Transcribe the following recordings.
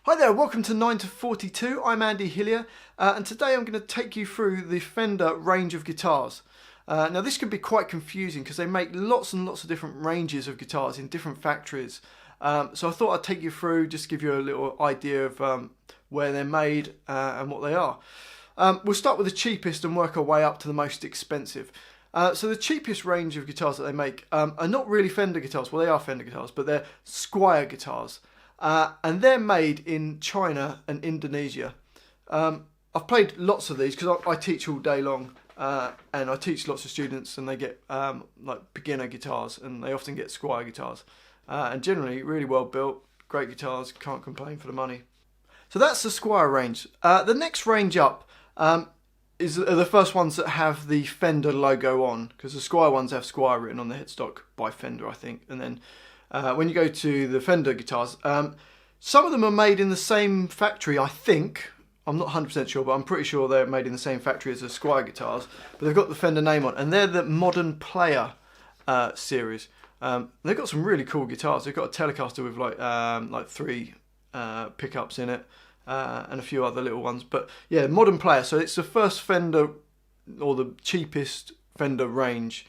Hi there, welcome to 9 to 42. I'm Andy Hillier, and today I'm going to take you through the Fender range of guitars. Now this can be quite confusing because they make lots and lots of different ranges of guitars in different factories. So I thought I'd take you through, just give you a little idea of where they're made and what they are. We'll start with the cheapest and work our way up to the most expensive. So the cheapest range of guitars that they make are not really Fender guitars. Well, they are Fender guitars, but they're Squier guitars. And they're made in China and Indonesia. I've played lots of these because I teach all day long, and I teach lots of students, and they get like beginner guitars, and they often get Squier guitars, and generally really well built, great guitars, can't complain for the money. So that's the Squier range. The next range up are the first ones that have the Fender logo on, because the Squier ones have Squier written on the headstock by Fender, I think, and then when you go to the Fender guitars, some of them are made in the same factory, I think. I'm not 100% sure, but I'm pretty sure they're made in the same factory as the Squier guitars. But they've got the Fender name on, and they're the Modern Player series. They've got some really cool guitars. They've got a Telecaster with like three pickups in it, and a few other little ones. But yeah, Modern Player. So it's the first Fender, or the cheapest Fender range.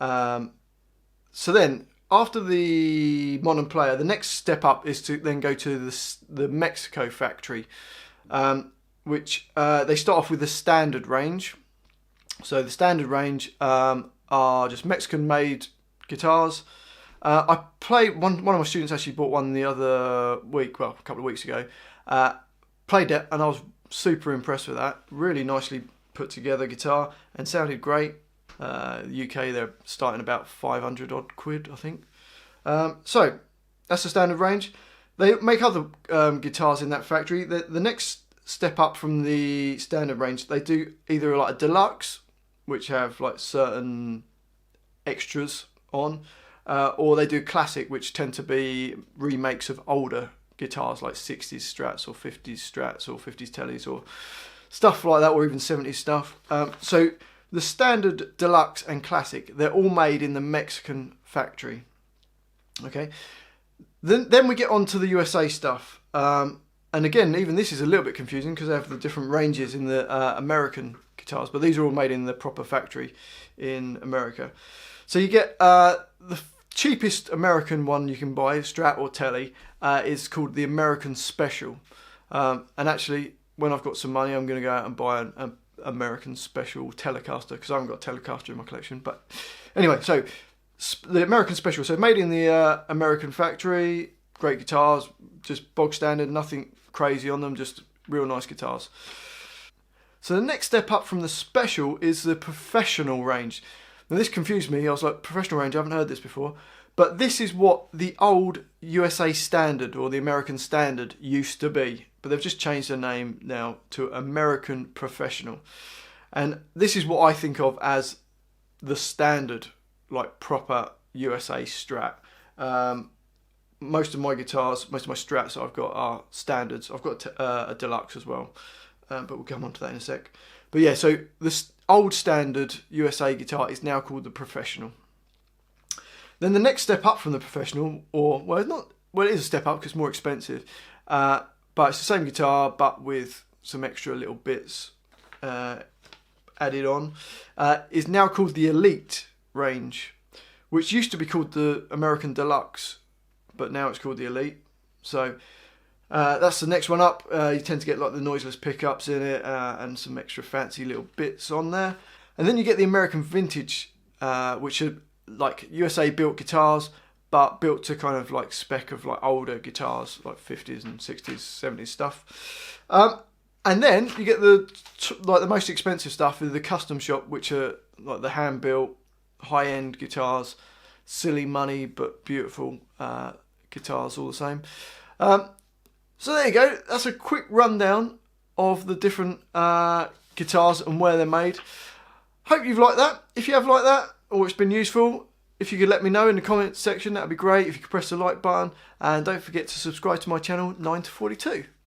So then, after the Modern Player, the next step up is to then go to the Mexico factory, which they start off with the standard range. So the standard range are just Mexican-made guitars. I played one of my students actually bought one the other week, well, a couple of weeks ago. Played it, and I was super impressed with that. Really nicely put together guitar, and sounded great. The UK, they're starting about 500 odd quid, I think. So that's the standard range. They make other guitars in that factory. The next step up from the standard range, they do either like a deluxe, which have like certain extras on, or they do classic, which tend to be remakes of older guitars like 60s Strats or 50s Strats or 50s Tellies or stuff like that, or even 70s stuff. So the standard, deluxe and classic, they're all made in the Mexican factory. Okay, then we get on to the USA stuff. And again, even this is a little bit confusing because they have the different ranges in the American guitars, but these are all made in the proper factory in America. So you get the cheapest American one you can buy, Strat or Telly, is called the American Special. And actually, when I've got some money, I'm going to go out and buy an American Special Telecaster, because I haven't got a Telecaster in my collection. But anyway, so the American Special, so made in the American factory, great guitars, just bog standard, nothing crazy on them, just real nice guitars. So the next step up from the Special is the Professional range. Now this confused me. I was like, Professional range, I haven't heard this before. But this is what the old USA Standard, or the American Standard, used to be. But they've just changed their name now to American Professional. And this is what I think of as the standard, like proper USA Strat. Most of my guitars, most of my Strats I've got are standards. I've got a deluxe as well, but we'll come on to that in a sec. But yeah, so this old standard USA guitar is now called the Professional. Then the next step up from the Professional, or well, it is a step up because it's more expensive, but it's the same guitar but with some extra little bits added on, is now called the Elite range, which used to be called the American Deluxe, but now it's called the Elite. So that's the next one up. You tend to get like the noiseless pickups in it, and some extra fancy little bits on there. And then you get the American Vintage, which are like USA built guitars, but built to kind of like spec of like older guitars, like 50s and 60s, 70s stuff. And then you get the most expensive stuff, the custom shop, which are like the hand built, high-end guitars, silly money but beautiful guitars all the same. So there you go, that's a quick rundown of the different guitars and where they're made. Hope you've liked that. If you have liked that, or it's been useful, if you could let me know in the comments section, that would be great. If you could press the like button, and don't forget to subscribe to my channel 9 to 42.